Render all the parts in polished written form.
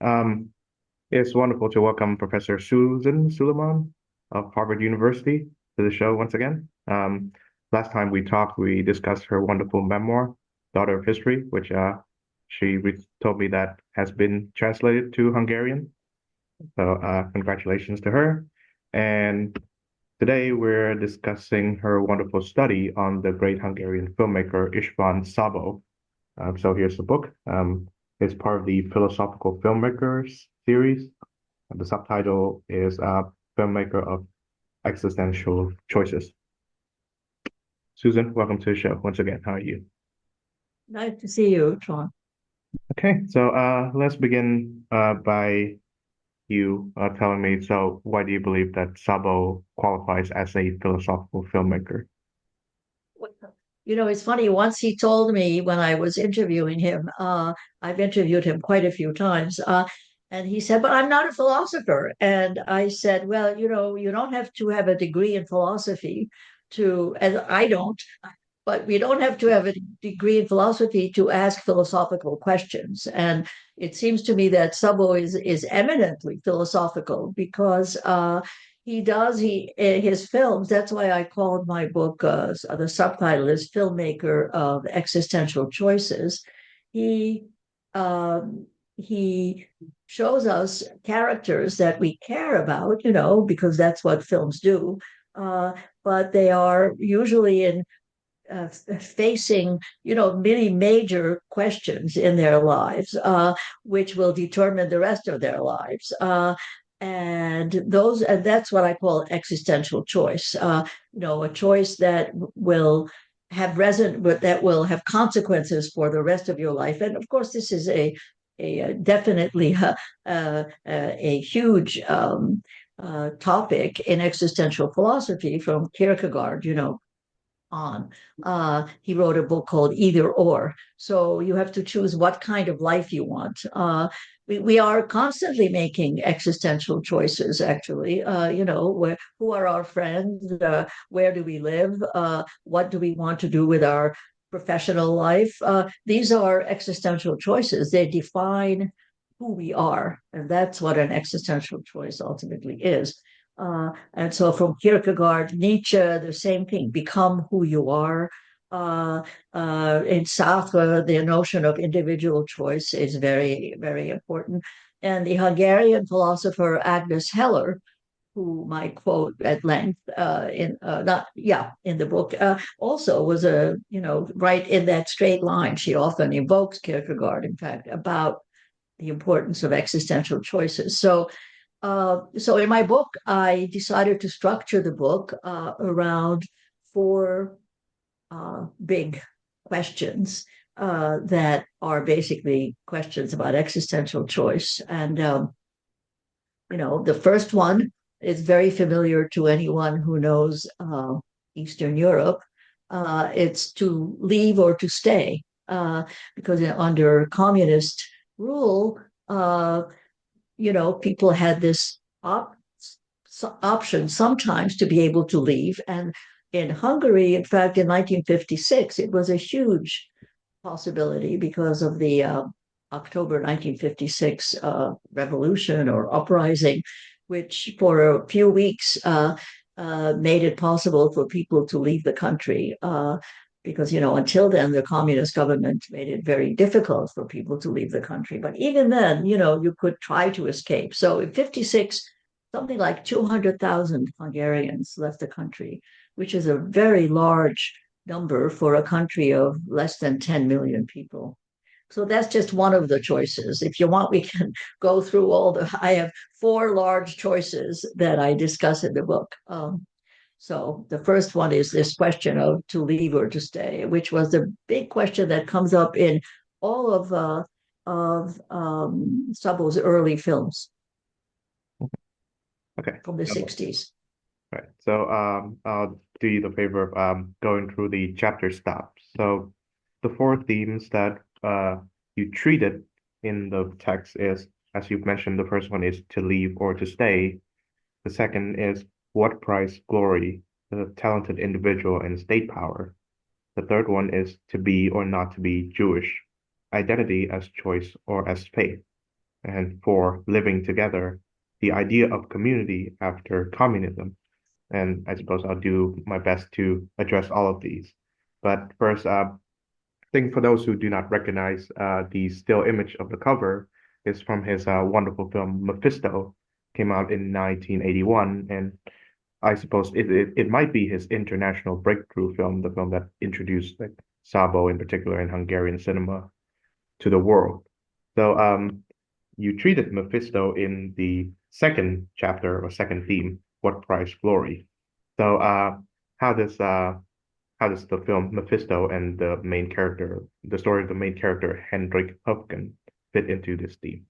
Um, it's wonderful to welcome Professor Susan Suleiman of Harvard University to the show once again. Last time we talked, we discussed her wonderful memoir, Daughter of History, which she told me that has been translated to Hungarian. So congratulations to her. And today we're discussing her wonderful study on the great Hungarian filmmaker István Szabó. So here's the book. It's part of the Philosophical Filmmakers series. The subtitle is Filmmaker of Existential Choices. Susan, welcome to the show once again. How are you? Nice to see you, Sean. Okay, so let's begin by you telling me, so why do you believe that Sabo qualifies as a philosophical filmmaker? It's funny. Once he told me when I was interviewing him, I've interviewed him quite a few times, and he said, "But I'm not a philosopher." And I said, "Well, you don't have to have a degree in philosophy and I don't, but we don't have to have a degree in philosophy to ask philosophical questions." And it seems to me that Sabo is eminently philosophical because he his films. That's why I called my book. The subtitle is "Filmmaker of Existential Choices." He he shows us characters that we care about, because that's what films do. Uh, but they are usually in facing, many major questions in their lives, which will determine the rest of their lives. And that's what I call existential choice. A choice that will that will have consequences for the rest of your life. And of course, this is a definitely a huge topic in existential philosophy from Kierkegaard, on. He wrote a book called Either or. So you have to choose what kind of life you want. We are constantly making existential choices, actually. Who are our friends? Where do we live? What do we want to do with our professional life? These are existential choices. They define who we are. And that's what an existential choice ultimately is. And so from Kierkegaard, Nietzsche, the same thing, become who you are. In Sartre, the notion of individual choice is very, very important. And the Hungarian philosopher Agnes Heller, whom I quote at length in not yeah in the book, also was right in that straight line. She often invokes Kierkegaard, in fact, about the importance of existential choices. So in my book, I decided to structure the book around four big questions that are basically questions about existential choice. And the first one is very familiar to anyone who knows Eastern Europe. It's to leave or to stay, because under communist rule, people had this option sometimes to be able to leave. And in Hungary, in fact, in 1956, it was a huge possibility because of the October 1956 revolution or uprising, which for a few weeks made it possible for people to leave the country. Because until then the communist government made it very difficult for people to leave the country, but even then you could try to escape. So in 56, something like 200,000 Hungarians left the country, which is a very large number for a country of less than 10 million people. So that's just one of the choices. If you want, we can go through I have four large choices that I discuss in the book. So the first one is this question of to leave or to stay, which was the big question that comes up in all of Szabó's early films Okay. from the 60s. Right. So I'll do you the favor of going through the chapter stops. So the four themes that you treated in the text is, as you've mentioned, the first one is to leave or to stay. The second is what price glory, the talented individual and state power. The third one is to be or not to be Jewish, identity as choice or as faith. and for living together, the idea of community after communism. And I suppose I'll do my best to address all of these. But first, I think for those who do not recognize the still image of the cover is from his wonderful film Mephisto, came out in 1981, and I suppose it might be his international breakthrough film, the film that introduced like Sabo in particular in Hungarian cinema to the world. So you treated Mephisto in the second chapter or second theme, What Price Glory. So how does uh how does the film Mephisto and the main character, the story of the main character, Hendrik Hufken, fit into this theme?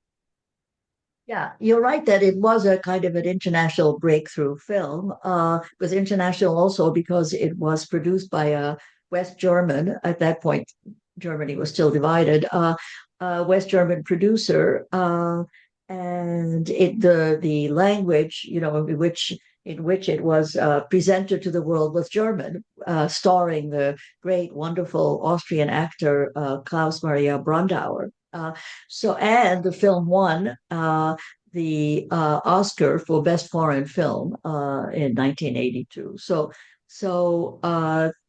Yeah, you're right that it was a kind of an international breakthrough film. It was international also because it was produced by a West German, at that point, Germany was still divided, West German producer. And the language, in which it was presented to the world was German, starring the great, wonderful Austrian actor Klaus Maria Brandauer. And the film won the Oscar for Best Foreign Film in 1982. So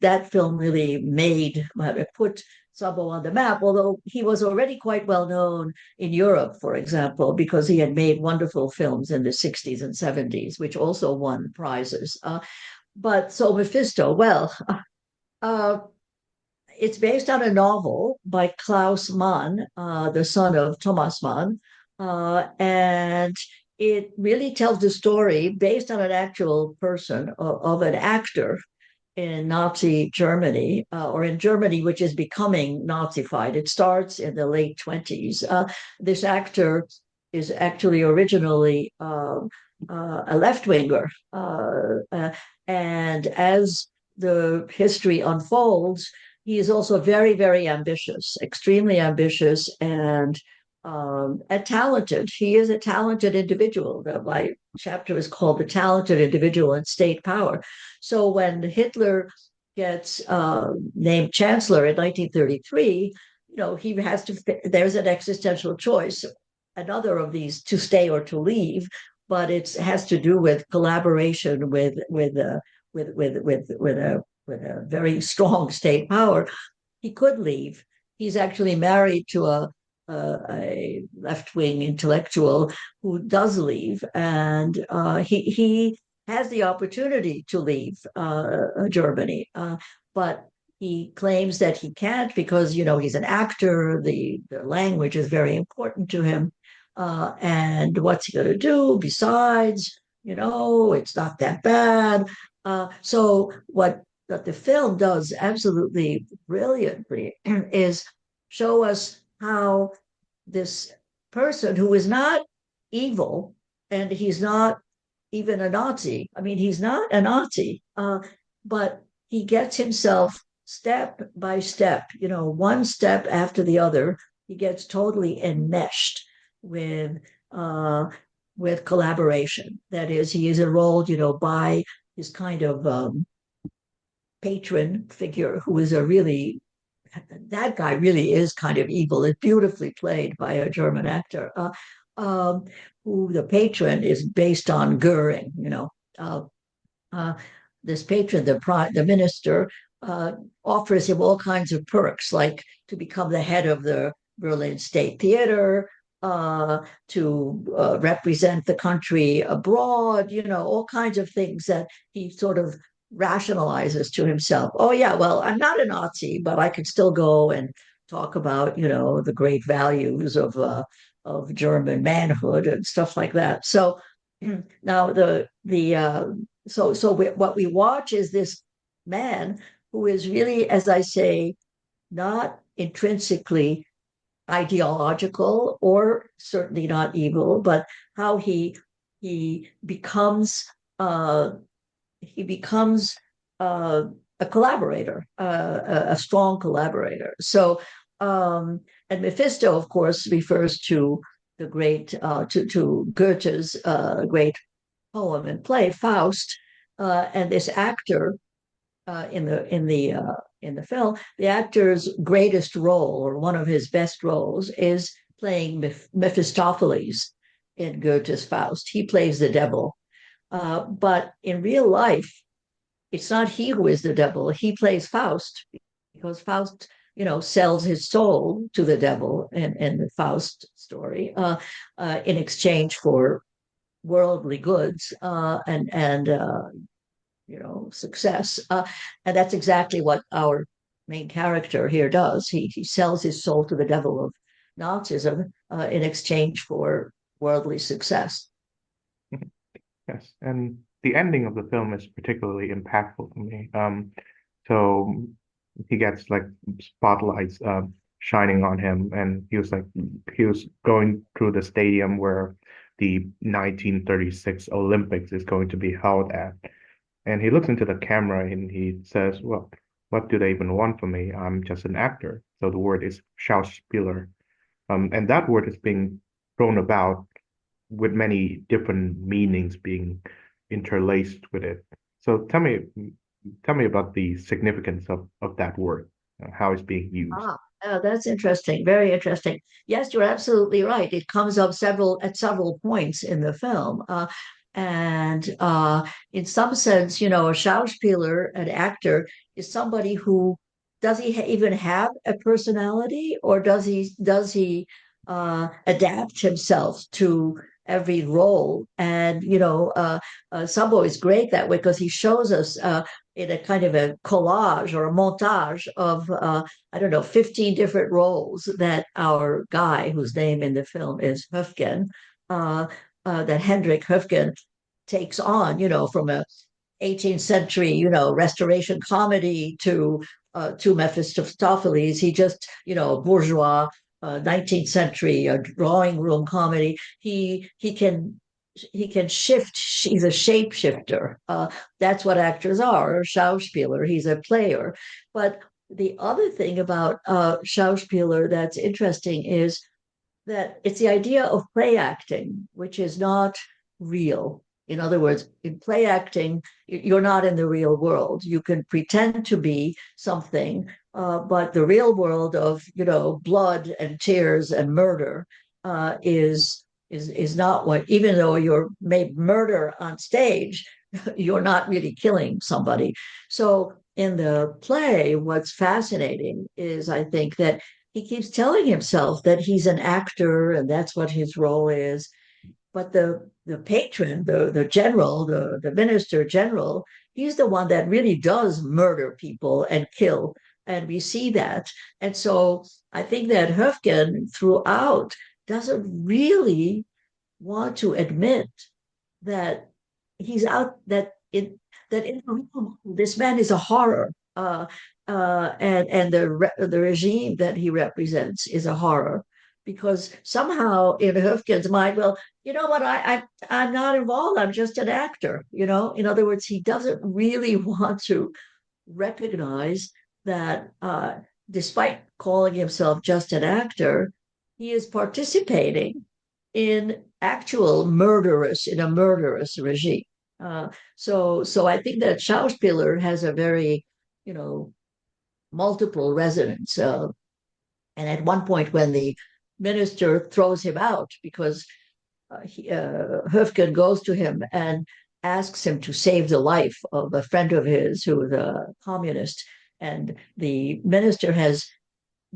that film really put Sabo on the map, although he was already quite well known in Europe, for example, because he had made wonderful films in the 60s and 70s, which also won prizes. But so Mephisto, well, uh, it's based on a novel by Klaus Mann, the son of Thomas Mann, and it really tells the story based on an actual person of an actor in Nazi Germany, or in Germany, which is becoming Nazified. It starts in the late 20s. This actor is actually originally a left winger. And as the history unfolds, he is also very, very ambitious, extremely ambitious, and talented. He is a talented individual. My chapter is called "The Talented Individual and State Power." So when Hitler gets named chancellor in 1933, he has to. There's an existential choice, another of these, to stay or to leave, but it has to do with collaboration with a very strong state power. He could leave. He's actually married to a left wing intellectual who does leave, and he has the opportunity to leave Germany, but he claims that he can't because he's an actor. The language is very important to him, and what's he going to do besides? It's not that bad. So what the film does absolutely brilliantly is show us how this person who is not evil, and he's not even a Nazi. I mean, he's not a Nazi, but he gets himself step by step, one step after the other. He gets totally enmeshed with with collaboration. That is, he is enrolled, by his kind of patron figure, who is that guy really is kind of evil. It's beautifully played by a German actor, who the patron is based on Goering. Uh, uh, this patron, the minister, offers him all kinds of perks, like to become the head of the Berlin State Theater, to represent the country abroad, all kinds of things that he sort of rationalizes to himself. Oh, yeah, well, I'm not a Nazi, but I could still go and talk about, the great values of German manhood and stuff like that. So now what we watch is this man who is really, as I say, not intrinsically ideological or certainly not evil, but how he becomes uh, he becomes a collaborator, a strong collaborator. So, and Mephisto, of course, refers to the great to Goethe's great poem and play Faust, and this actor in the film, the actor's greatest role, or one of his best roles, is playing Mephistopheles in Goethe's Faust. He plays the devil. But in real life, it's not he who is the devil. He plays Faust because Faust, sells his soul to the devil in the Faust story in exchange for worldly goods and success. And that's exactly what our main character here does. He sells his soul to the devil of Nazism in exchange for worldly success. Yes, and the ending of the film is particularly impactful to me. So he gets like spotlights shining on him, and he was going through the stadium where the 1936 Olympics is going to be held at, and he looks into the camera and he says, "Well, what do they even want from me? I'm just an actor." So the word is Schauspieler, and that word is being thrown about with many different meanings being interlaced with it. So tell me about the significance of that word, how it's being used. Ah, oh, that's interesting. Very interesting. Yes, you're absolutely right. It comes up several points in the film. And in some sense, a Schauspieler, an actor, is somebody who does he even have a personality, or does he adapt himself to every role? And Szabó is great that way because he shows us in a kind of a collage or a montage of I don't know, 15 different roles that our guy, whose name in the film is Höfgen, uh, that Hendrik Höfgen takes on, from a 18th century, restoration comedy to Mephistopheles. He just, bourgeois, 19th century drawing room comedy. He can shift. He's a shapeshifter. That's what actors are. A Schauspieler. He's a player. But the other thing about Schauspieler that's interesting is that it's the idea of play acting, which is not real. In other words, in play acting, you're not in the real world. You can pretend to be something, but the real world of blood and tears and murder is not what. Even though you're made murder on stage, you're not really killing somebody. So in the play, what's fascinating is I think that he keeps telling himself that he's an actor and that's what his role is. But the patron, the general, the minister general, he's the one that really does murder people and kill. And we see that. And so I think that Höfgen throughout doesn't really want to admit that he's out that in the room, this man is a horror. And the regime that he represents is a horror because somehow in Höfgen's mind, well, you know what, I'm not involved. I'm just an actor. In other words, he doesn't really want to recognize that despite calling himself just an actor, he is participating in a murderous regime. So I think that Schauspieler has a very, you know, multiple resonance. And at one point, when the minister throws him out because Höfgen goes to him and asks him to save the life of a friend of his who was a communist, and the minister has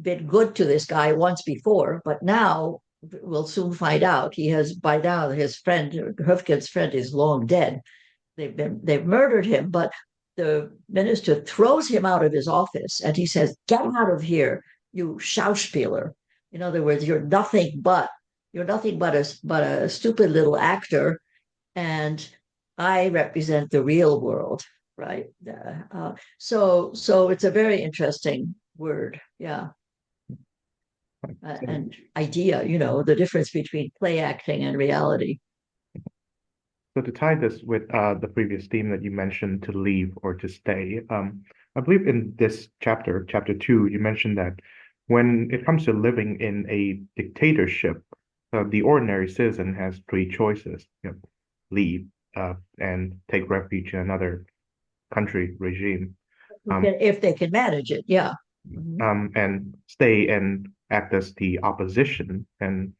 been good to this guy once before, but now we'll soon find out. He has by now his friend Höfgen's friend is long dead. They've murdered him, but the minister throws him out of his office and he says, "Get out of here, you Schauspieler." In other words, you're nothing but a stupid little actor, and I represent the real world, right? So it's a very interesting word, yeah, So, and idea. The difference between play acting and reality. so to tie this with the previous theme that you mentioned, to leave or to stay, I believe in this chapter, chapter two, you mentioned that when it comes to living in a dictatorship, the ordinary citizen has three choices: leave, and take refuge in another country regime, um, If they can manage it, yeah. Mhm. and stay and act as the opposition. And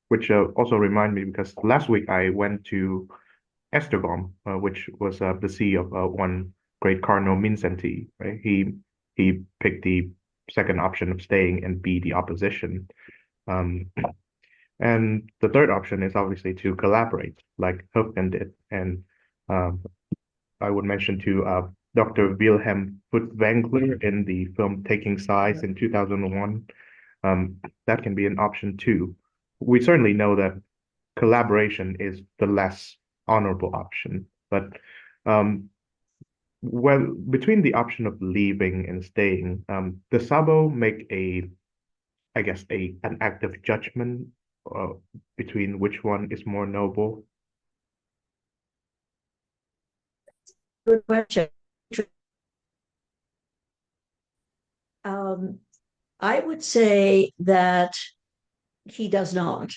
which also remind me because last week I went to Esztergom, which was the see of one great Cardinal Mindszenty, right? He picked the second option of staying and be the opposition. Um, and the third option is obviously to collaborate, like Hoofman did. And um, I would mention to Dr. Wilhelm Furtwängler in the film Taking Sides in 2001. That can be an option too. We certainly know that collaboration is the less honorable option, but um, well, between the option of leaving and staying, does Sabo make I guess, an active judgment uh, between which one is more noble? Good question. Um, I would say that he does not.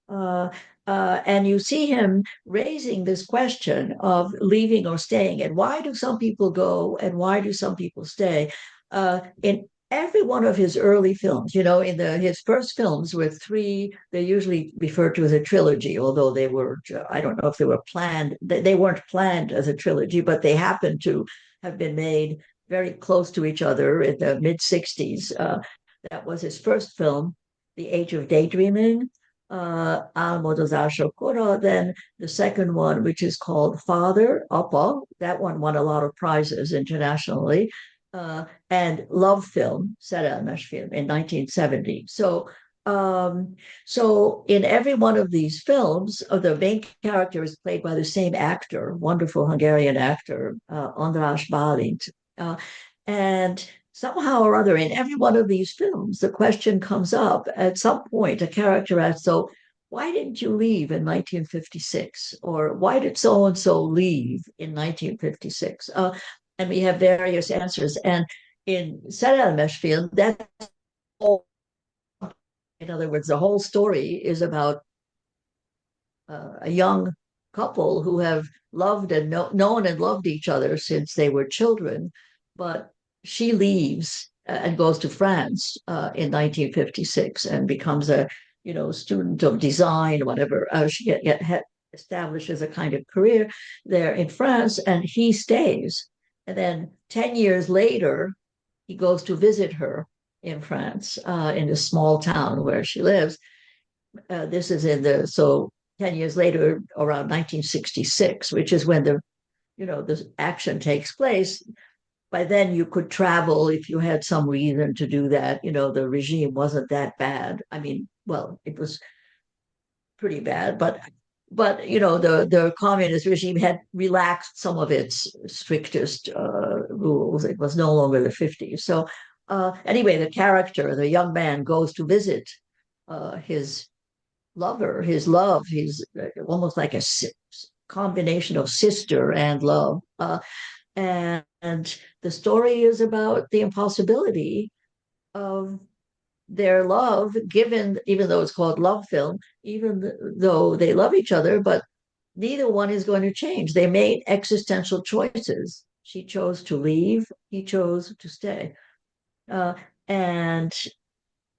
Uh, and you see him raising this question of leaving or staying, and why do some people go and why do some people stay? In every one of his early films, in his first films were three. They're usually referred to as a trilogy, although they were, I don't know if they were planned. They weren't planned as a trilogy, but they happened to have been made very close to each other in the mid '60s. That was his first film, The Age of Daydreaming, Almo do Shokuro. Then the second one, which is called Father, Oppo, that one won a lot of prizes internationally, and Love Film, Szerelmes Film in 1970. So in every one of these films, the main character is played by the same actor, wonderful Hungarian actor, András Bálint. And somehow or other, in every one of these films, the question comes up at some point. A character asks, "So, why didn't you leave in 1956?" Or why did so and so leave in 1956? And we have various answers. And in Szerelmes film, that's all. In other words, the whole story is about a young couple who have loved and known and loved each other since they were children, but she leaves and goes to France in 1956 and becomes a student of design, whatever. She establishes a kind of career there in France, and he stays. And then 10 years later, he goes to visit her in France, in a small town where she lives. This is in the so 10 years later, around 1966, which is when the action takes place. By then you could travel if you had some reason to do that. The regime wasn't that bad. I mean, well, it was pretty bad, but the communist regime had relaxed some of its strictest rules. It was no longer the 50s. So anyway, the young man, goes to visit his lover, his love. He's almost like a combination of sister and love. And the story is about the impossibility of their love, given, even though it's called love film, even though they love each other, but neither one is going to change. They made existential choices. She chose to leave, he chose to stay. And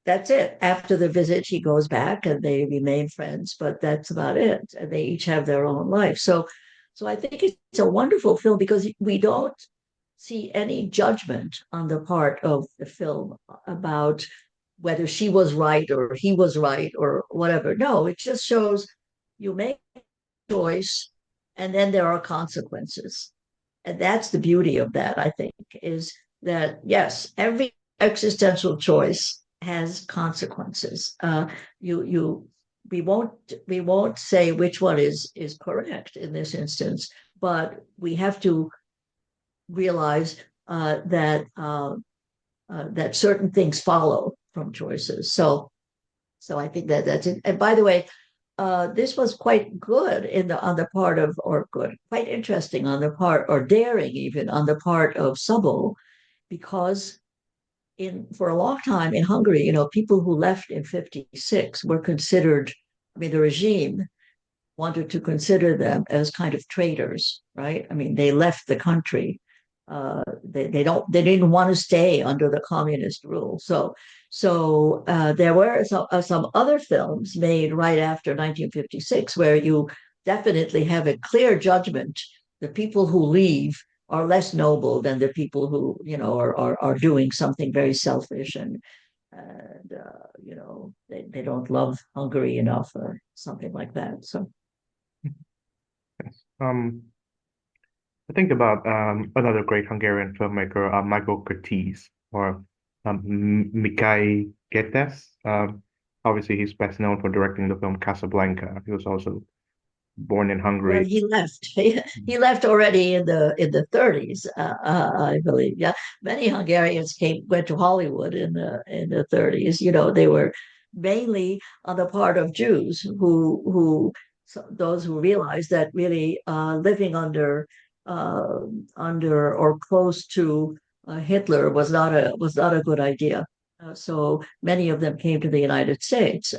that's it. After the visit, he goes back and they remain friends, but that's about it. And they each have their own life. So I think it's a wonderful film because we don't see any judgment on the part of the film about whether she was right or he was right or whatever. No, it just shows you make a choice and then there are consequences. And that's the beauty of that, I think, is that yes, every existential choice has consequences. You we won't say which one is correct in this instance, but we have to realize that certain things follow from choices. So I think that's it. And by the way, this was quite good on the part of, or good, quite interesting on the part, or daring even on the part of Szabó, because for a long time in Hungary, people who left in '56 were considered. I mean, the regime wanted to consider them as kind of traitors, right? I mean, they left the country. They didn't want to stay under the communist rule. So So there were some other films made right after 1956 where you definitely have a clear judgment. The people who leave are less noble than the people who, are doing something very selfish and they don't love Hungary enough or something like that. So Yes. I think about another great Hungarian filmmaker, Michael Curtiz, or Mikhail Getes. Obviously, he's best known for directing the film Casablanca. He was also born in well, Hungary. he left. He left already in the 30s, I believe. Yeah, many Hungarians went to Hollywood in the 30s. They were mainly on the part of Jews who those who realized that really living uh, under or close to Hitler was not a good idea. So many of them came to the United States.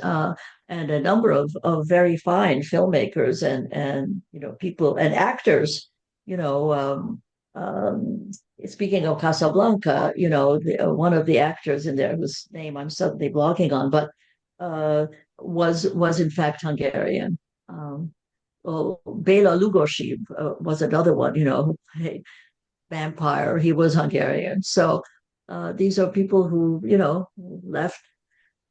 And a number of very fine filmmakers and people and actors. You know, speaking of Casablanca, one of the actors in there whose name I'm suddenly blocking on, but uh, was in fact Hungarian. Bela Lugosi was another one. A vampire. He was Hungarian. So these are people who left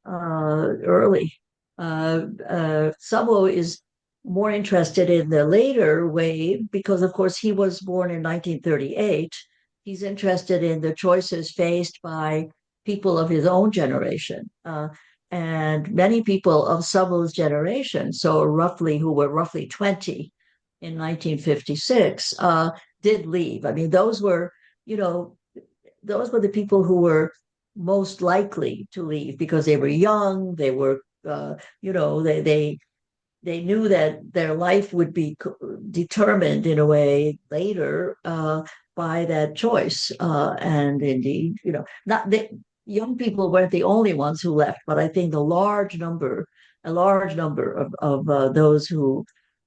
early. Szabó is more interested in the later wave because, of course, he was born in 1938. He's interested in the choices faced by people of his own generation. And many people of Szabó's generation, so roughly who were roughly 20 in 1956, did leave. I mean, those were the people who were most likely to leave because they were young. They were, they knew that their life would be determined in a way later by that choice. And indeed, not the young people weren't the only ones who left, but I think a large number of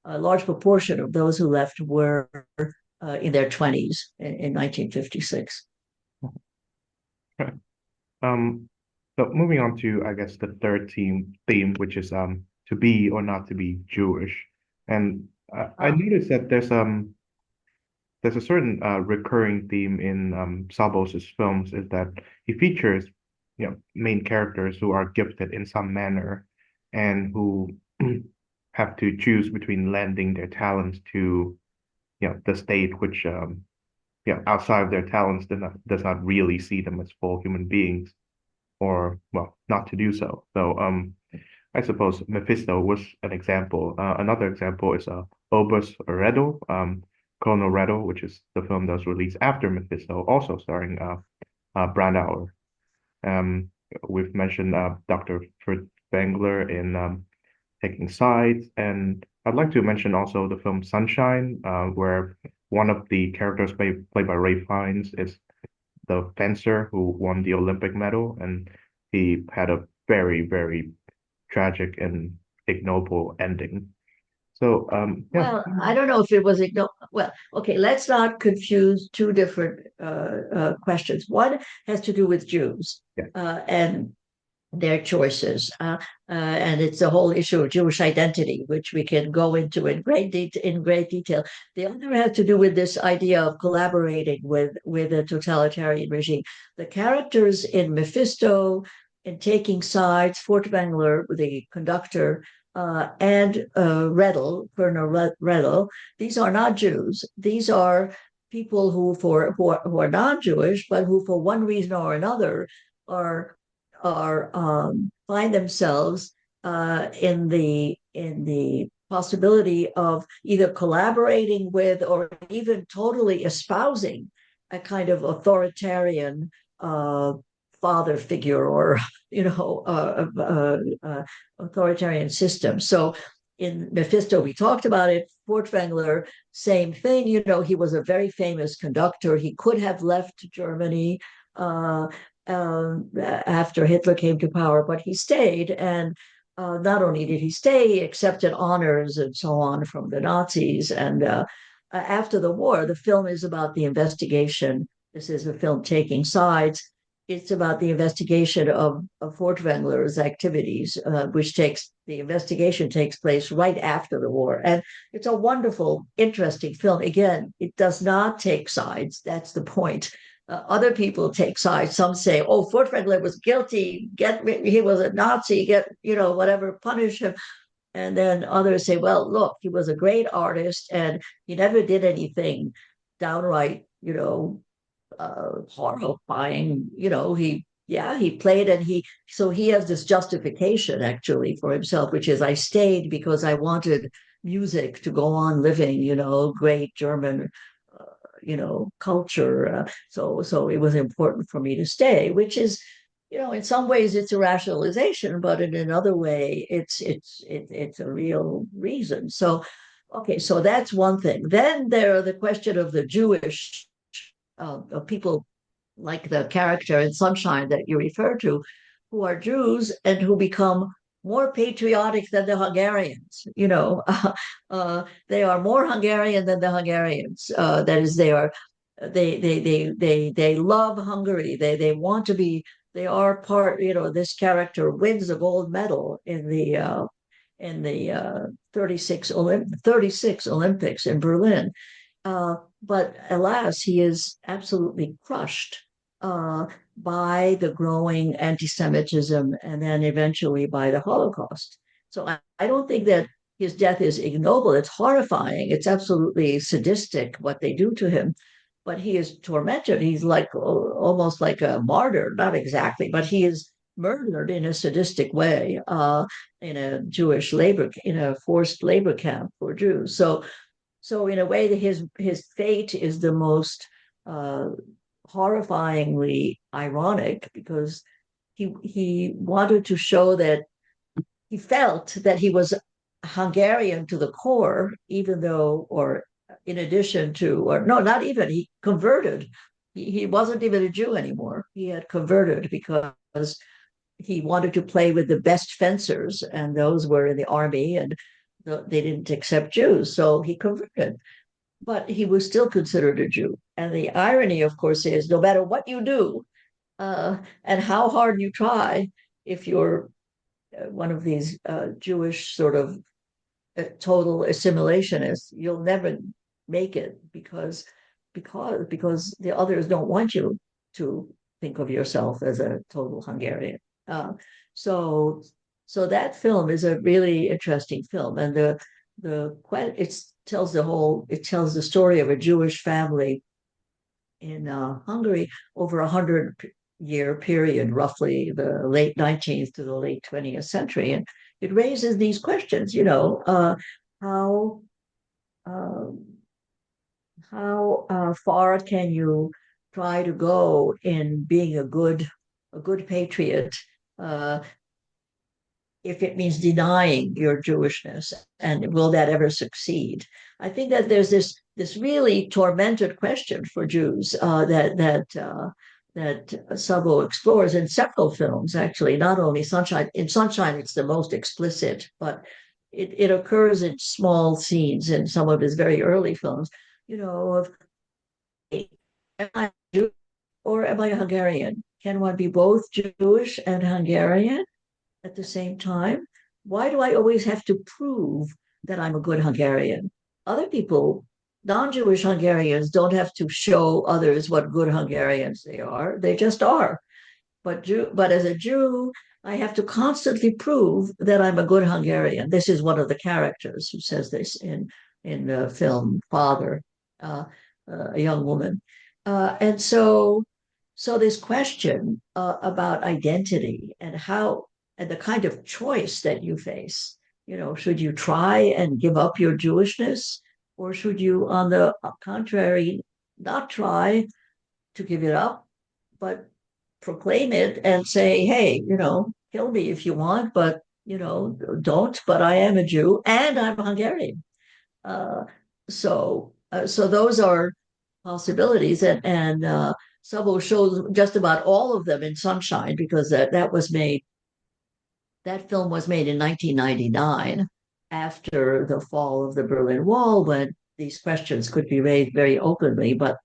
a large proportion of those who left were in their 20s in 1956. Um, so moving on to, I guess, the third theme, which is to be or not to be Jewish. And I Ah, noticed that there's a certain recurring theme in Szabó's films is that he features, main characters who are gifted in some manner and who have to choose between lending their talents to, the state, which outside of their talents does not really see them as full human beings, or well, not to do so. So I suppose Mephisto was an example. Another example is Obus Redl, Colonel Redl, which is the film that was released after Mephisto, also starring Brandauer. Um, we've mentioned Dr. Fritz Spengler in Taking Sides, and I'd like to mention also the film Sunshine, where one of the characters played by Ray Fiennes is the fencer who won the Olympic medal, and he had a very, very tragic and ignoble ending. So, yeah, well, I don't know if it was well, okay, let's not confuse two different questions. One has to do with Jews yeah, and their choices, and it's the whole issue of Jewish identity, which we can go into in great detail. The other has to do with this idea of collaborating with a totalitarian regime. The characters in Mephisto, in Taking Sides, Furtwängler, the conductor, and Colonel Redl, these are not Jews. These are people who are non-Jewish, but who, for one reason or another, are find themselves in the possibility of either collaborating with or even totally espousing a kind of authoritarian uh, father figure or authoritarian system. So in Mephisto, we talked about it. Furtwängler, same thing. He was a very famous conductor. He could have left Germany after Hitler came to power, but he stayed. And not only did he stay, he accepted honors and so on from the Nazis. And after the war, the film is about the investigation. This is a film Taking Sides it's about the investigation of Furtwängler's activities, which takes the investigation takes place right after the war. And it's a wonderful, interesting film. Again, it does not take sides. That's the point. Other people take sides. Some say, "Oh, Furtwängler was guilty. He was a Nazi. Whatever, punish him." And then others say, "Well, look, he was a great artist, and he never did anything downright, horrifying. He played, and he has this justification actually for himself, which is, I stayed because I wanted music to go on living, great German culture. So it was important for me to stay, which is, in some ways it's a rationalization, but in another way it's a real reason. So okay, so that's one thing. Then there are the question of the Jewish of people like the character in Sunshine that you refer to, who are Jews and who become more patriotic than the Hungarians. They are more Hungarian than the Hungarians. That is, they love Hungary. They want to be. They are part. This character wins a gold medal in the 36 Olympics in Berlin. But alas, he is absolutely crushed by the growing anti-Semitism and then eventually by the Holocaust. So I don't think that his death is ignoble. It's horrifying. It's absolutely sadistic what they do to him. But he is tormented. He's like almost like a martyr, not exactly, but he is murdered in a sadistic way in a forced labor camp for Jews. So in a way, that his fate is the most horrifyingly ironic, because he wanted to show that he felt that he was Hungarian to the core, even though, or in addition to, or no, not even, he converted. He wasn't even a Jew anymore. He had converted because he wanted to play with the best fencers, and those were in the army, and they didn't accept Jews. So he converted, but he was still considered a Jew. And the irony, of course, is no matter what you do and how hard you try, if you're one of these Jewish sort of total assimilationists, you'll never make it because the others don't want you to think of yourself as a total Hungarian. Uh, so so that film is a really interesting film, and it tells the story of a Jewish family in Hungary over 100-year period, roughly the late 19th to the late 20th century, and it raises these questions. How um, how far can you try to go in being a good patriot uh, if it means denying your Jewishness, and will that ever succeed? I think that there's this really tormented question for Jews that Szabó explores in several films. Actually, not only Sunshine. In Sunshine, it's the most explicit, but it occurs in small scenes in some of his very early films. Of, am I Jew or am I Hungarian? Can one be both Jewish and Hungarian at the same time? Why do I always have to prove that I'm a good Hungarian? Other people, non-Jewish Hungarians, don't have to show others what good Hungarians they are. They just are. But as a Jew, I have to constantly prove that I'm a good Hungarian. This is one of the characters who says this in the film Father, uh, a young woman. And so this question about identity and the kind of choice that you face. Should you try and give up your Jewishness, or should you, on the contrary, not try to give it up, but proclaim it and say, hey, kill me if you want, but don't. But I am a Jew and I'm Hungarian. Uh, so those are possibilities, and Sabo shows just about all of them in Sunshine, because that film was made in 1999, after the fall of the Berlin Wall, when these questions could be raised very openly. But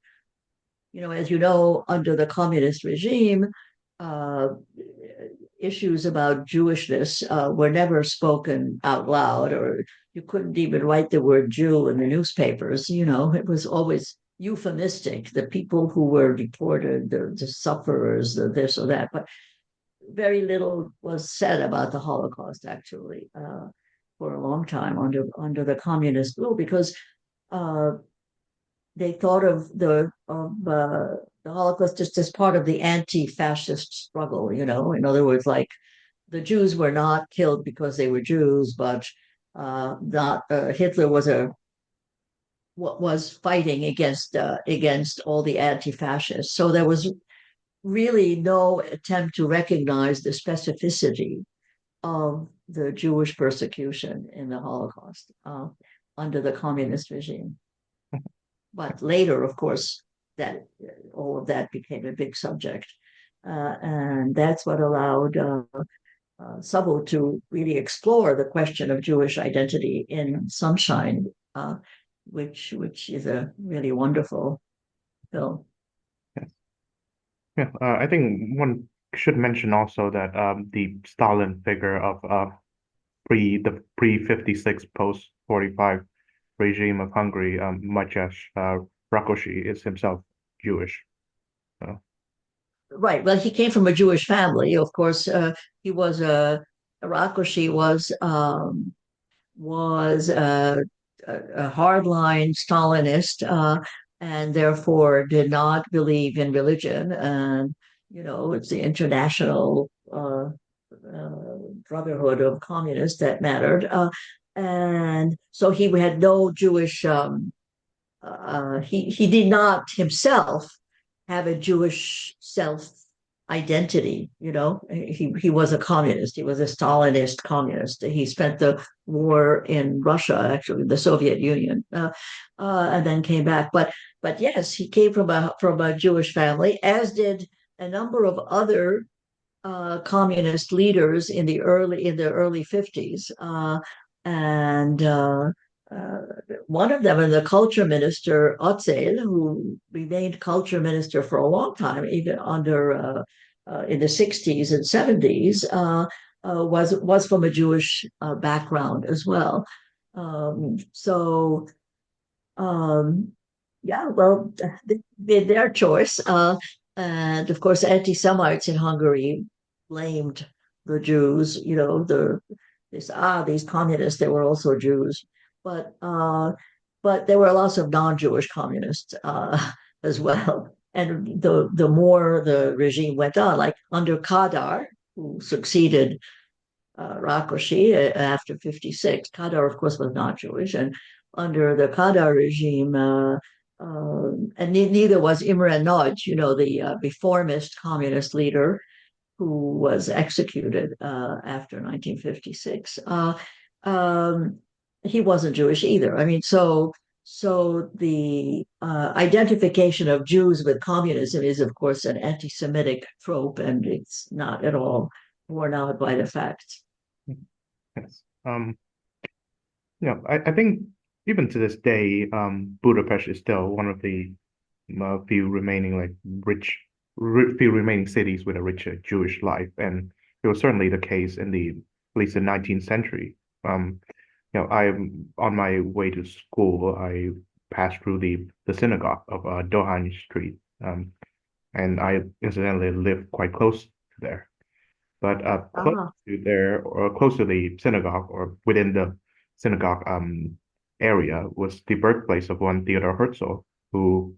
as you know, under the communist regime, uh, issues about Jewishness were never spoken out loud, or you couldn't even write the word Jew in the newspapers. It was always euphemistic, the people who were deported, the sufferers, the this or that. But very little was said about the Holocaust, actually, for a long time under the communist rule, because uh, they thought of the Holocaust just as part of the anti-fascist struggle. In other words, like the Jews were not killed because they were Jews, but not Hitler was fighting against all the anti-fascists. So there was really no attempt to recognize the specificity of the Jewish persecution in the Holocaust under the communist regime. But later, of course, that all of that became a big subject, and that's what allowed Szabó to really explore the question of Jewish identity in Sunshine, which is a really wonderful film. Yes. Yeah, I think one should mention also that the Stalin figure of the pre-56 post-45 regime of Hungary, much as Rákosi is himself Jewish. So, Right. Well, he came from a Jewish family. Of course, he was Rakoshi was a hardline Stalinist, and therefore did not believe in religion. And it's the international brotherhood of communists that mattered. And so he had no Jewish. He did not himself have a Jewish self identity. He was a communist. He was a Stalinist communist. He spent the war in Russia, actually the Soviet Union, and then came back. But yes, he came from a Jewish family, as did a number of other communist leaders in the early 50s, and uh, one of them, the culture minister Otzel, who remained culture minister for a long time, even under in the 60s and 70s, was from a Jewish background as well. So yeah, well, they made their choice, and of course, anti-Semites in Hungary blamed the Jews. These communists, they were also Jews, but there were lots of non-Jewish communists as well. And the more the regime went on, like under Kadar, who succeeded Rakosi after 56. Kadar, of course, was not Jewish, and under the Kadar regime, and neither was Imre Nagy, the reformist communist leader who was executed after 1956. He wasn't Jewish either. I mean, so the identification of Jews with communism is, of course, an anti-Semitic trope, and it's not at all borne out by the facts. yes. I think even to this day, Budapest is still one of the few remaining few remaining cities with a rich Jewish life, and it was certainly the case in at least the 19th century. I'm on my way to school. I passed through the synagogue of Dohan Street, and I incidentally live quite close to there. But close Ah, to there, or close to the synagogue, or within the synagogue area, was the birthplace of one Theodor Herzl, who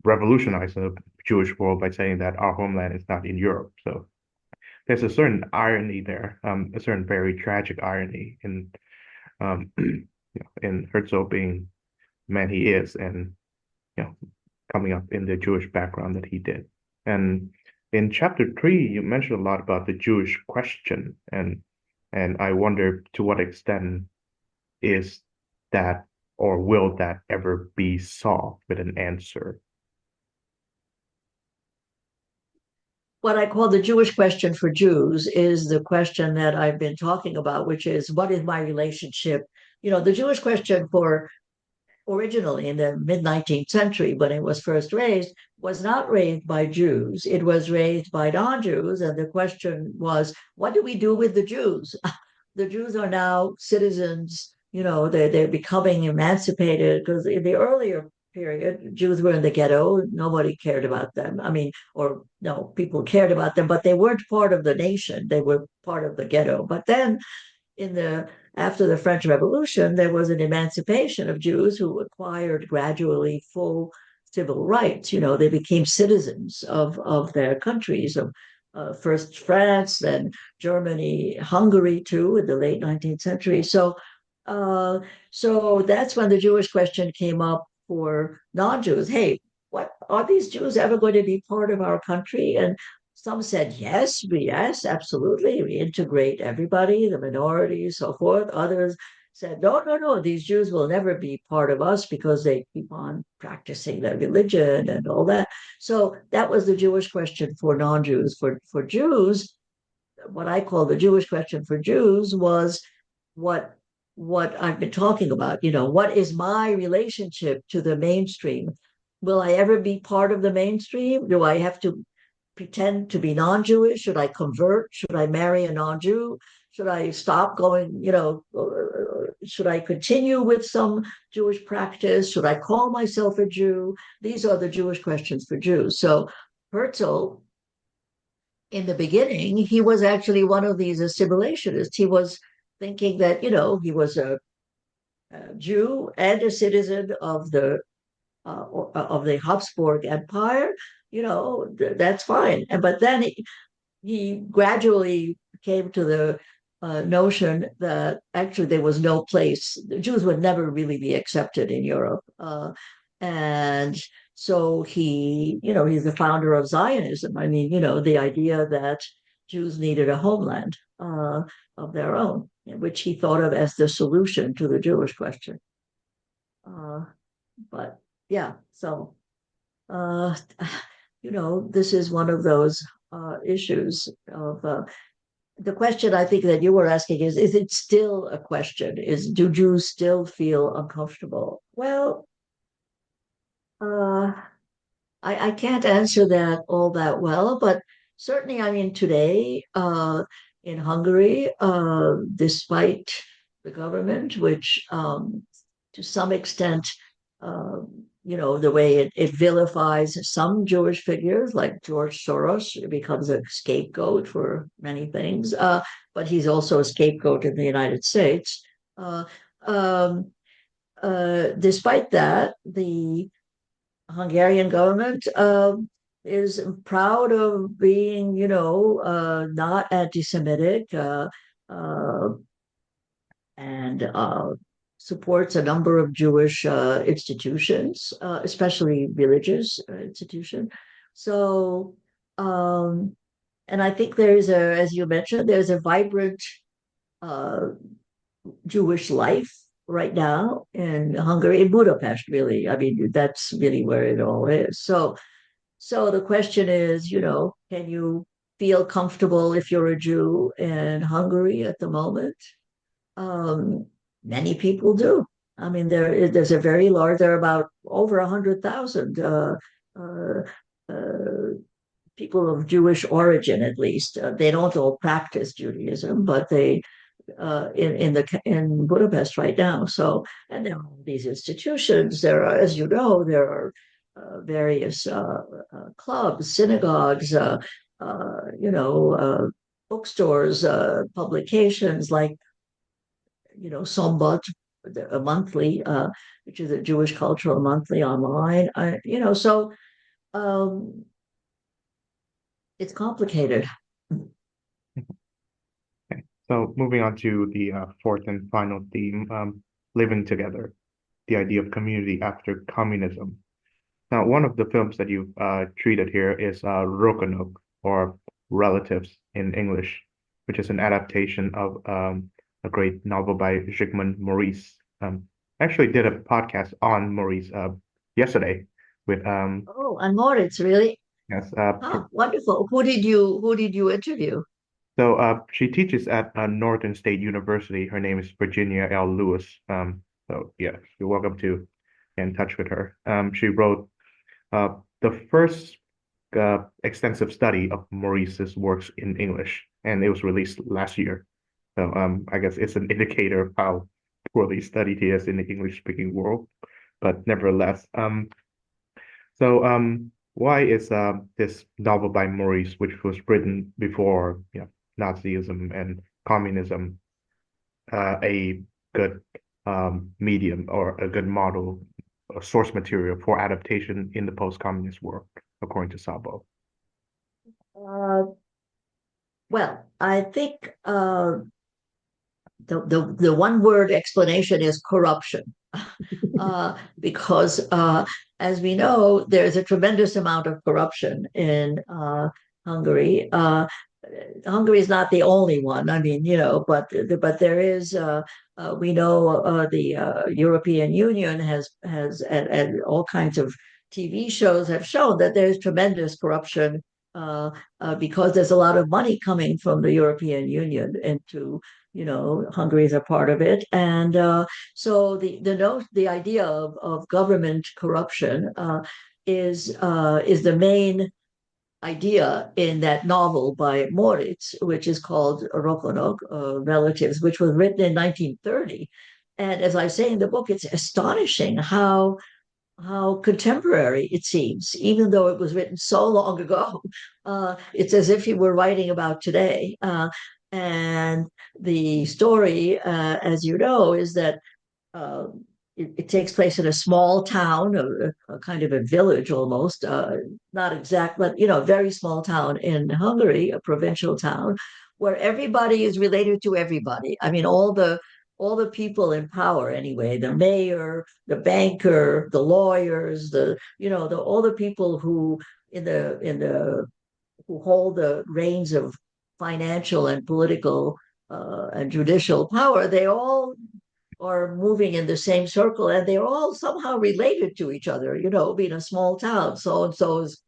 revolutionized the Jewish world by saying that our homeland is not in Europe. So there's a certain irony there, a certain very tragic irony um, in Herzl being the man he is, and coming up in the Jewish background that he did. And in chapter 3, you mentioned a lot about the Jewish question, and I wonder to what extent is that, or will that ever be solved with an answer? what I call the Jewish question for Jews is the question that I've been talking about, which is, what is my relationship? The Jewish question originally in the mid 19th century, when it was first raised, was not raised by Jews. It was raised by non-Jews. And the question was, what do we do with the Jews? The Jews are now citizens, they're becoming emancipated, because in the earlier period, Jews were in the ghetto. Nobody cared about them. I mean, or no, people cared about them, but they weren't part of the nation. They were part of the ghetto. But then in the after the French Revolution, there was an emancipation of Jews who acquired gradually full civil rights. They became citizens of their countries, of first France, then Germany, Hungary too, in the late 19th century. Uh, so that's when the Jewish question came up for non-Jews. Hey, what are these Jews ever going to be part of our country? And some said yes, yes, absolutely. We integrate everybody, the minorities, so forth. Others said, no, no, no, these Jews will never be part of us because they keep on practicing their religion and all that. So that was the Jewish question for non-Jews. For Jews, what I call the Jewish question for Jews was what what I've been talking about. What is my relationship to the mainstream? Will I ever be part of the mainstream? Do I have to pretend to be non-Jewish? Should I convert? Should I marry a non-Jew? Should I stop going, should I continue with some Jewish practice? Should I call myself a Jew? These are the Jewish questions for Jews. So Herzl, in the beginning, he was actually one of these assimilationists. He was thinking that, he was a Jew and a citizen of the Habsburg Empire. That's fine. But then he gradually came to the notion that actually there was no place. The Jews would never really be accepted in Europe. And so he's the founder of Zionism. I mean, the idea that Jews needed a homeland of their own, which he thought of as the solution to the Jewish question. But yeah, so uh, this is one of those issues of the question I think that you were asking is it still a question? Do Jews still feel uncomfortable? Well, uh, I can't answer that all that well, but certainly, I mean, today in Hungary, despite the government, which to some extent, uh, the way it vilifies some Jewish figures, like George Soros, becomes a scapegoat for many things, but he's also a scapegoat in the United States. Uh, um, Despite that, the Hungarian government is proud of being, not anti-Semitic, uh, and supports a number of Jewish institutions, especially religious institutions. So, and I think as you mentioned, there's a vibrant uh, Jewish life right now in Hungary, in Budapest, really. I mean, that's really where it all is. So the question is, can you feel comfortable if you're a Jew in Hungary at the moment? Um, Many people do. I mean, there's a very large. There are about over 100,000 uh, uh, people of Jewish origin, at least. They don't all practice Judaism, but they in Budapest right now. So, and there are these institutions. There are, as you know, there are various clubs, synagogues, bookstores, publications like Sombat, a monthly, which is a Jewish cultural monthly online. So um, it's complicated. Okay. So moving on to the fourth and final theme, living together, the idea of community after communism. Now, one of the films that you've treated here is Roanoke, or Relatives in English, which is an adaptation of a great novel by Zygmunt Maurice. I actually did a podcast on Maurice yesterday with Oh, and Moritz, really? yes Oh, wonderful. Who did you interview? so she teaches at Northern State University. Her name is Virginia L. Lewis. So yeah, you're welcome to in touch with her. She wrote the first extensive study of Maurice's works in English, and it was released last year. So I guess it's an indicator of how poorly studied he is in the English-speaking world. But nevertheless, why is this novel by Maurice, which was written before Nazism and communism, a good medium or a good model or source material for adaptation in the post-communist world, according to Szabo? Uh, well, I think the one word explanation is corruption. Because as we know, there's a tremendous amount of corruption in Hungary. Hungary is not the only one. I mean, but there is. We know the European Union has and all kinds of TV shows have shown that there's tremendous corruption because there's a lot of money coming from the European Union into Hungary is a part of it, and so the idea of government corruption is the main idea in that novel by Moritz, which is called Rokonok, Relatives, which was written in 1930. And as I say in the book, it's astonishing how contemporary it seems, even though it was written so long ago. It's as if you were writing about today. And the story, as you know, is that uh, it takes place in a small town, a kind of a village almost, not exact, but a very small town in Hungary, a provincial town, where everybody is related to everybody. I mean, all the people in power anyway, the mayor, the banker, the lawyers, all the people who who hold the reins of financial and political and judicial power, they all are moving in the same circle, and they're all somehow related to each other, being a small town. So and so's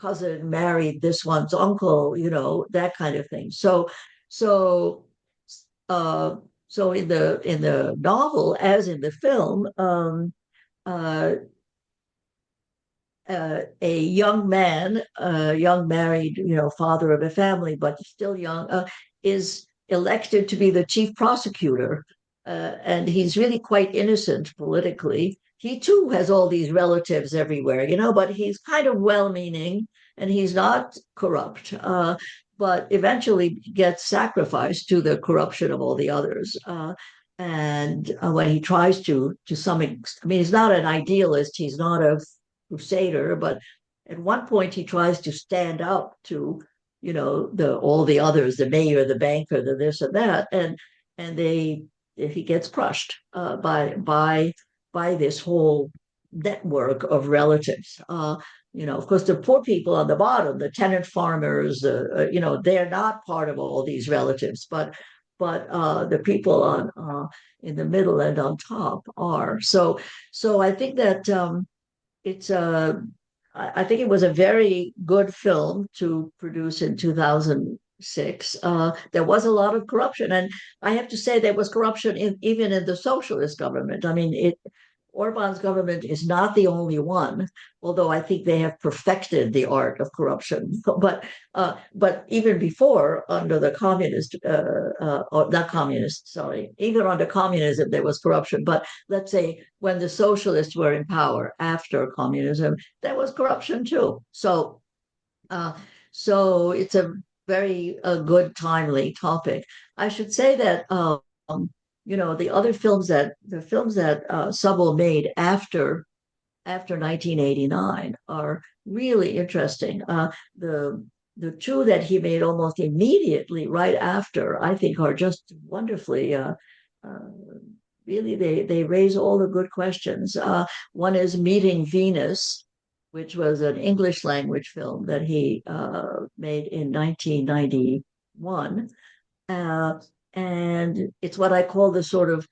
cousin married this one's uncle, that kind of thing. So uh so in the novel, as in the film, uh a young man, a young married, father of a family, but still young, is elected to be the chief prosecutor. And he's really quite innocent politically. He too has all these relatives everywhere, but he's kind of well meaning and he's not corrupt. But eventually gets sacrificed to the corruption of all the others. And when he tries to some, I mean, he's not an idealist, he's not a crusader, but at one point he tries to stand up to, the all the others, the mayor, the banker, the this and that, and he gets crushed by this whole network of relatives. Of course, the poor people on the bottom, the tenant farmers, they're not part of all these relatives, but the people on in the middle and on top are. So I think that it's I think it was a very good film to produce in 2006. There was a lot of corruption, and I have to say there was corruption even in the socialist government. I mean, Orban's government is not the only one, although I think they have perfected the art of corruption. But even before, under the communist, or not communist, sorry, even under communism, there was corruption. But let's say when the socialists were in power after communism, there was corruption too. Uh, so it's a very good, timely topic. I should say that the films that Szabó made after 1989 are really interesting. The two that he made almost immediately right after, I think, are just wonderfully. Really, they raise all the good questions. One is Meeting Venus, which was an English language film that he made in 1991. Uh, and it's what I call the sort of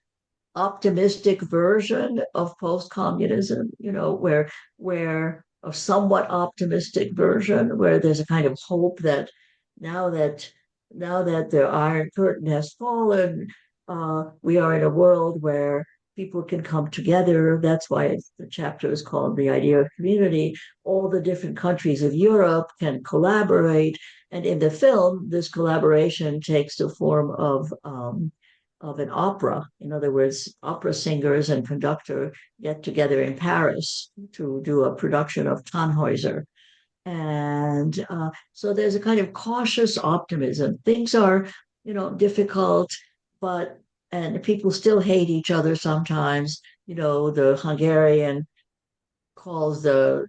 optimistic version of post-communism, where a somewhat optimistic version where there's a kind of hope that now that now that the Iron Curtain has fallen, we are in a world where people can come together. That's why the chapter is called The Idea of Community. All the different countries of Europe can collaborate. And in the film, this collaboration takes the form of an opera. In other words, opera singers and conductor get together in Paris to do a production of Tannhäuser. And so there's a kind of cautious optimism. Things are, difficult, but and people still hate each other sometimes. The Hungarian calls the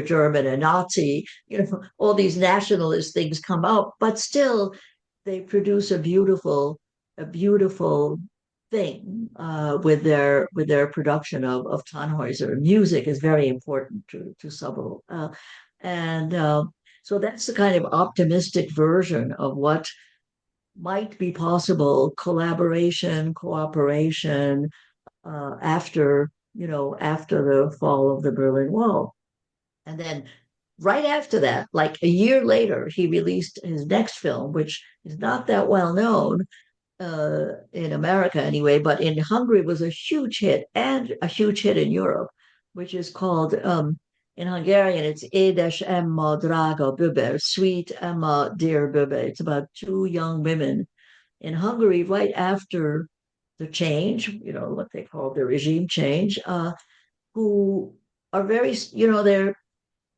German a Nazi. All these nationalist things come up, but still they produce a beautiful thing with their production of Tannhäuser. Music is very important to Szabó, and so that's the kind of optimistic version of what might be possible: collaboration, cooperation, after the fall of the Berlin Wall. And then right after that, like a year later, he released his next film, which is not that well known in America anyway, but in Hungary was a huge hit and a huge hit in Europe, which is called in Hungarian, it's Édes Emma Drága Böber, Sweet Emma Dear Böber. It's about two young women in Hungary right after the change, what they call the regime change, who are they're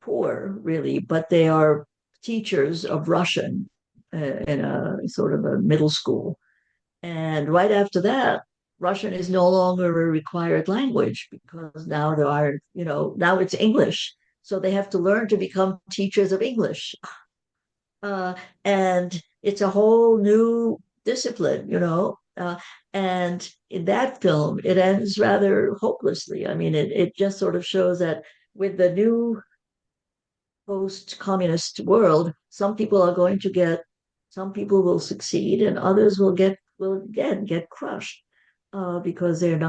poor really, but they are teachers of Russian in a sort of a middle school. And right after that, Russian is no longer a required language because now now it's English. So they have to learn to become teachers of English. And it's a whole new discipline, and in that film, it ends rather hopelessly. I mean, it just sort of shows that with the new post-communist world, some people will succeed, and others will again get crushed because they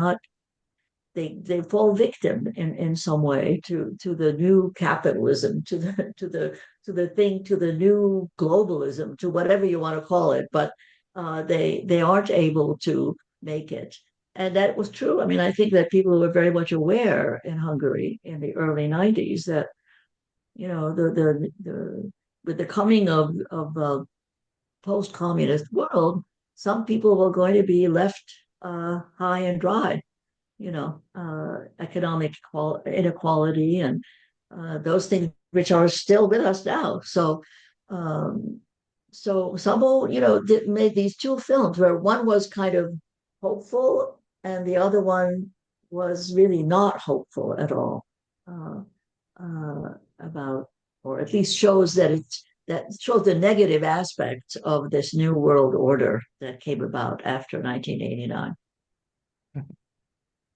fall victim in some way to the new capitalism, to the new globalism, to whatever you want to call it, but they aren't able to make it. And that was true. I mean, I think that people were very much aware in Hungary in the early 90s that the with the coming of the post-communist world, some people were going to be left high and dry. Economic inequality and those things which are still with us now. So Sabo, made these two films where one was kind of hopeful and the other one was really not hopeful at all uh, about, or at least shows that shows the negative aspects of this new world order that came about after 1989.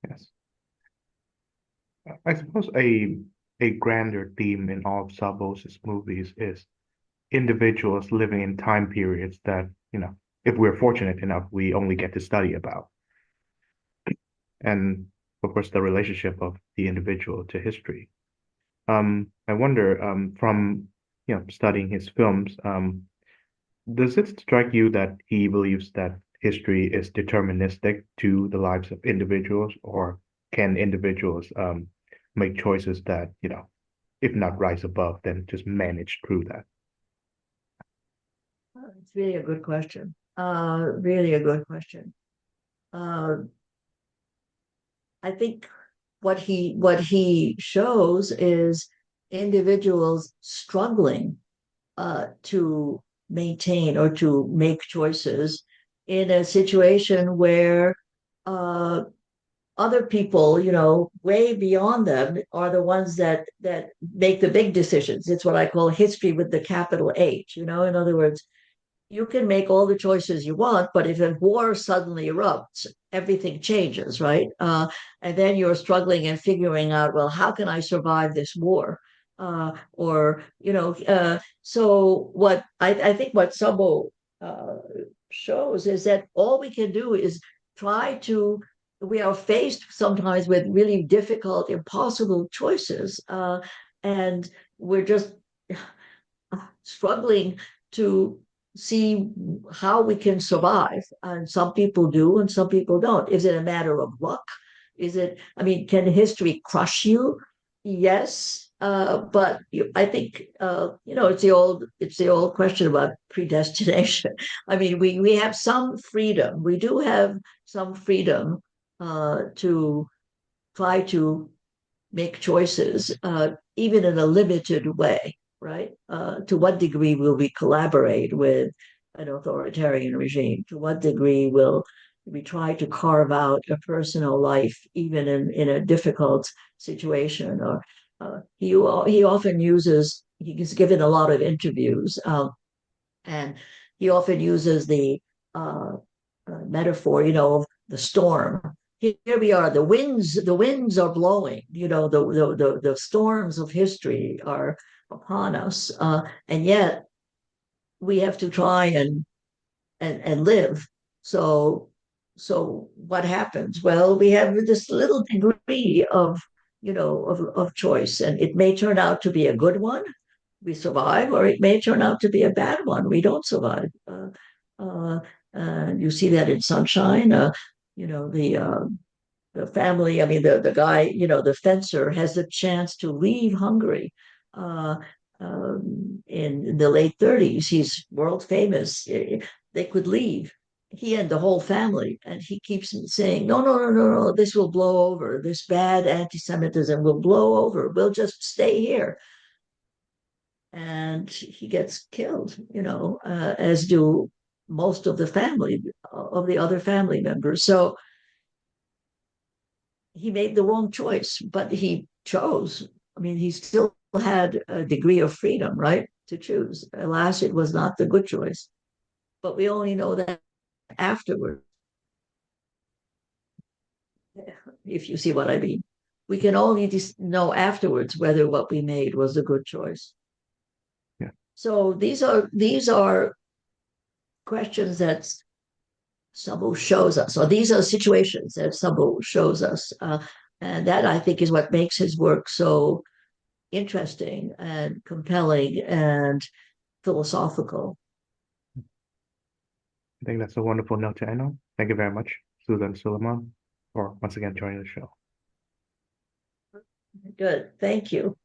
Yes. I suppose a grander theme in all of Szabó's movies is individuals living in time periods that, if we're fortunate enough, we only get to study about. And of course, the relationship of the individual to history. I wonder, from studying his films, does it strike you that he believes that history is deterministic to the lives of individuals, or can individuals make choices that, if not rise above, then just manage through that? It's really a good question. Really a good question. Uh, I think what he shows is individuals struggling to maintain or to make choices in a situation where uh, other people, way beyond them, are the ones that make the big decisions. It's what I call history with the capital H. In other words, you can make all the choices you want, but if a war suddenly erupts, everything changes, right? And then you're struggling and figuring out, well, how can I survive this war? So I think what Sabo shows is that all we can do is we are faced sometimes with really difficult, impossible choices, and we're just struggling to see how we can survive. And some people do, and some people don't. Is it a matter of luck? Is it, I mean, can history crush you? Yes. But I think it's the old question about predestination. I mean, we have some freedom. We do have some freedom to try to make choices, even in a limited way, right? To what degree will we collaborate with an authoritarian regime? To what degree will we try to carve out a personal life, even in a difficult situation? Or he often uses, he's given a lot of interviews, and he often uses the metaphor, of the storm. Here we are, the winds are blowing, the storms of history are upon us, and yet we have to try and live. So so what happens? Well, we have this little degree of choice, and it may turn out to be a good one. We survive, or it may turn out to be a bad one. We don't survive. Uh, you see that in Sunshine. You know the family. I mean, the guy. The fencer has the chance to leave Hungary. Uh, in the late 30s, he's world famous. They could leave, he and the whole family, and he keeps saying, "No, no, no, no, no. This will blow over. This bad anti-Semitism will blow over. We'll just stay here." And he gets killed, as do most of the family, of the other family members. So he made the wrong choice, but he chose. I mean, he still had a degree of freedom, right, to choose. Alas, it was not the good choice, but we only know that afterward, if you see what I mean. We can only know afterwards whether what we made was a good choice. Yeah. So these are questions that Szabó shows us, or these are situations that Szabó shows us. And that, I think, is what makes his work so interesting and compelling and philosophical. I think that's a wonderful note to end on. Thank you very much, Susan Suleiman, for once again joining the show. Good. Thank you.